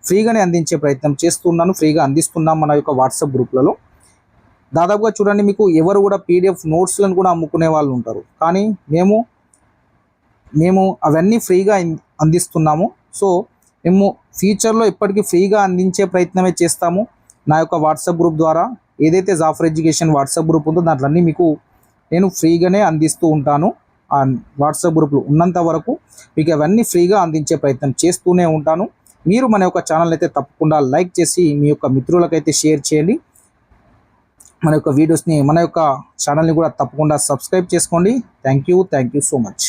ఫ్రీగానే అందించే ప్రయత్నం చేస్తున్నాను. ఫ్రీగా అందిస్తున్నాం మన యొక్క వాట్సాప్ గ్రూప్లలో. దాదాపుగా చూడండి, మీకు ఎవరు కూడా పీడిఎఫ్ నోట్స్లను కూడా అమ్ముకునే వాళ్ళు ఉంటారు, కానీ మేము అవన్నీ ఫ్రీగా అందిస్తున్నాము. సో మేము ఫ్యూచర్లో ఇప్పటికీ ఫ్రీగా అందించే ప్రయత్నమే చేస్తాము. నా యొక్క వాట్సాప్ గ్రూప్ ద్వారా ఏదైతే జాఫర్ ఎడ్యుకేషన్ వాట్సాప్ గ్రూప్ ఉందో దాంట్లో అన్నీ మీకు నేను ఫ్రీగానే అందిస్తూ ఉంటాను. ఆ వాట్సాప్ గ్రూప్లో ఉన్నంత వరకు మీకు అవన్నీ ఫ్రీగా అందించే ప్రయత్నం చేస్తూనే ఉంటాను. మీరు మన యొక్క ఛానల్ అయితే తప్పకుండా లైక్ చేసి మీ యొక్క మిత్రులకైతే షేర్ చేయండి. మన యొక్క వీడియోస్ని, మన యొక్క ఛానల్ని కూడా తప్పకుండా సబ్స్క్రైబ్ చేసుకోండి. Thank you so much.